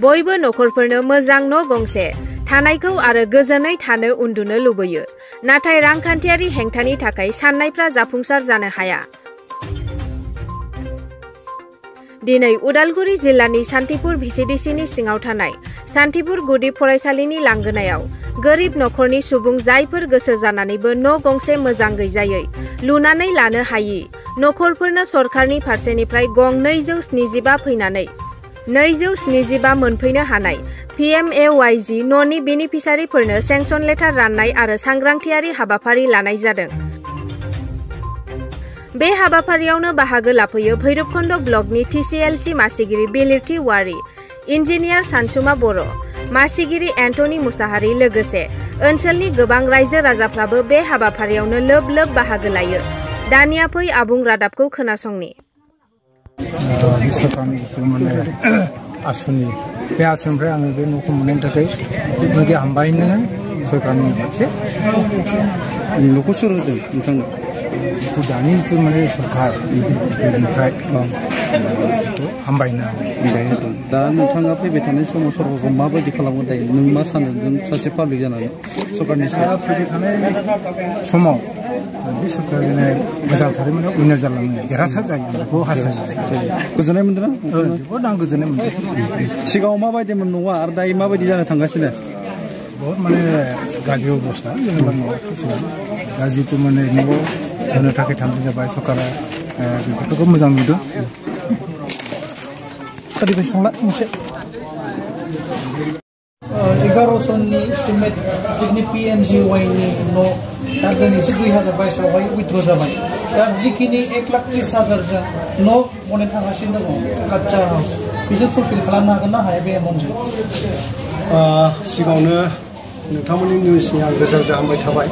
बयबो नखरफोरनो मोजां न' गंसे थानायखौ आरो गोजोनै थानो उन्दुनो लुबैयो। नाथाय रांखान्थियारि हेंथानि थाखाय साननायफ्रा जाफुंसार जानो हाया। दिनै उदालगुरि जिल्लानि सान्थिपुर भिसिडिसिनि सिङाव थानाय सान्थिपुर गुदि फरायसालिनि लांगोनायाव गोरिब नखरनि सुबुं जायफोर गोसो जानानैबो न' गंसे मोजां गैजायै लुनानै लानो हायि नखरफोरनो सरकारनि फारसेनिफ्राय गं 275 फैनानै 275 मोनफैनो हानाय PMAYG न'नि बेनिफिसारिफोरनो सेंसन लेटार राननाय आरो सांग्रांथियारि हाबाफारि लानाय जादों। बे हाबाफारियावनो बाहागो लाफैयो भैरबखुन्द ब्लकनि TCLC मासिगिरि बिलिरथि वारि, इन्जिनियार सानसुमा बर', मासिगिरि एन्टनी मुसाहारि लोगोसे ओनसोलनि गोबां रायजो राजाफ्राबो बे हाबाफारियावनो लोब लोब बाहागो लायो। दानिया फै आबुं रादाबखौ खोनासंनि। आसुनि बे आसुनिफ्राय आङो बे न'खौ मोननायनि थाखाय जोबोद हामबायनो सरकारनि फारसे। न'खौ सोर होदों नोंथांनो? दानि जिथु माने सरकार बेनिफ्राय हामबायनो होदों। दा नोंथाङा फैबाय थानाय समाव सरकारखौ माबायदि खालामगोन दायो? नों मा सानो नों सासे पाब्लिक जानानै सरकारनि सायाव? फैबाय थानाय समाव बे सरकारनि मोजांथारै माने उइनार जालाङो, देरहासार जायो बेखौ हास्थायो। गोजोननाय मोनदों ना? जोबोद आं गोजोननाय मोनदों। सिगाङाव माबायदिमोन न'आ आरो दायो माबायदि जानो थांगासिनो? बहुत माने गाज्रि अबस्था जेनेबा न'आ दा जितु माने न'आव होनो थाखाय थांनाय जाबाय सरकारा बेफोरखौ मोजां नुदों। ओरैबायदि संला मोनसे 1100 एस्टिमेट जोंनि PMGY नि न' दा दिनैसो 2022 उइथ्र' जाबाय। दा जिखिनि 1,30,000 न' बनायनो थांगासिनो दङ काच्चा हाउस, बिसोर फुलफिल खालामनो हागोन ना हाया बे एमाउन्टजों? सिगाङावनो नोंथांमोननि निउसनि आं रोजा रोजा हामबाय थाबाय।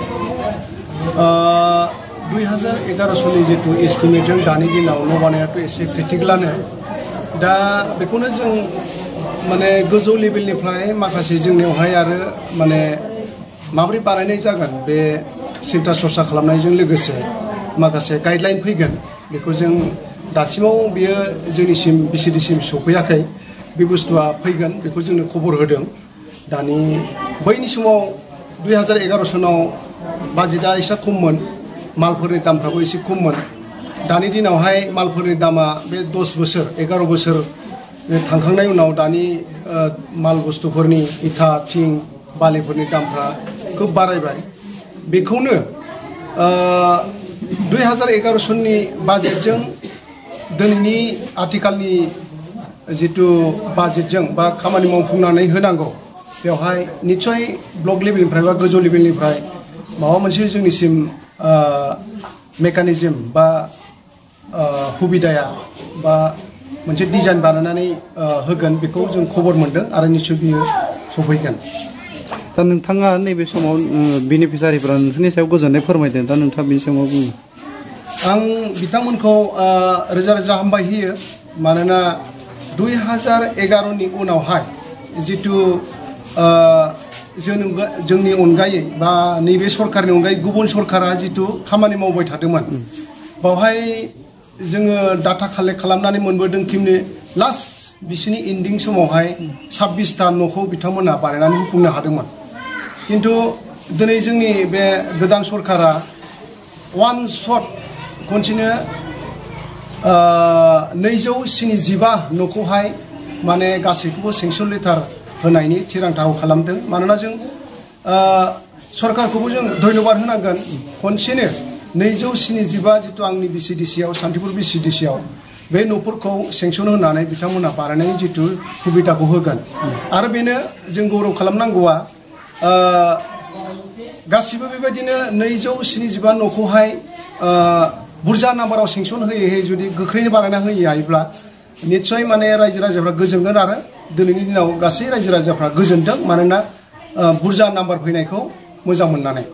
2011 जितु एस्टिमेटजों दानि दिनाव न' बानायनायाथ' एसे क्रिटिकेलानो। दा बेखौनो जों माने गोजौ लेभेलनिफ्राय माखासे जोंनियावहाय आरो माने माबोरै बानायनाय जागोन बे सिन्था सरसा खालामनायजों लोगोसे माखासे गाइडलाइन फैगोन। बेखौ जों दासिमाव बियो जोंनिसिम बिसिडिसिम सफैयाखै। बे बुस्थुआ फैगोन बेखौ जोंनो खबर होदों। दानि बैनि समाव 2011 सनाव बाजेटआ एसे खममोन, मालफोरनि दामफ्राबो एसे खममोन। दानि दिनावहाय मालफोरनि दामा बे 10 बोसोर 11 बोसोर थांखांनायनि उनाव दानि माल बुस्थुफोरनि इथा थिं बालिफोरनि दामफ्रा खोब बारायबाय। बेखौनो 2011 सननि बाजेटजों दिनैनि आथिखालनि जितु बाजेटजों बा खामानि मावफुंनानै होनांगौ, बेवहाय निश्चय ब्लक लेभेलनिफ्राय बा गोजौ लेभेलनिफ्राय माबा मोनसे जोंनिसिम मेकानिजम बा सुबिदाया बा मोनसे डिजाइन बानायनानै होगोन बेखौ जों खबर मोनदों आरो निश्चय बियो सफैगोन। दा नोंथाङा नैबे समाव बेनिफिसारिफोरा नोंथांनि सायाव गोजोननाय फोरमायदों। दा नोंथाङा बेनि सायाव मा बुङो? आं बिथांमोनखौ रोजा रोजा हामबाय होयो। मानोना 2011 उनावहाय जितु जोंनि अनगायै बा नैबे सरकारनि अनगायै गुबुन सरकारा जितु खामानि मावबाय थादोंमोन, बावहाय जोङो डाटा कालेक्ट खालामनानै मोनबोदों कि लास्ट बिसिनि इन्डिं समावहाय 26टा न'खौ बिथांमोना बानायनानै होफुंनो हादोंमोन। खिन्थु दिनै जोंनि बे गोदान सरकारा वान शट खनसेनो 275 न'खौहाय माने गासैखौबो सेंसन लेटार होनायनि थिरांथाखौ खालामदों। मानोना जों सरकारखौबो जों धन्यबाद होनांगोन। खनसेनो 275 जितु आंनि बिसिडिसियाव सान्थिपुर बिसिडिसियाव बे न'फोरखौ सेंसन होनानै बिथांमोना बानायनायनि जितु सुबिदाखौ होगोन। आरो बेनो जों गौरव खालामनांगौआ गासिबो बेबायदिनो 275 न'खौहाय बुरजा नाम्बाराव सेंसन होयै होयै जुदि गोख्रैनो बानायना होयै हायोब्ला निश्चय माने रायजो राजाफ्रा गोजोनगोन आरो दिनैनि दिनाव गासै रायजो राजाफ्रा गोजोनदों। मानोना बुरजा नाम्बार फैनायखौ मोजां मोननानै।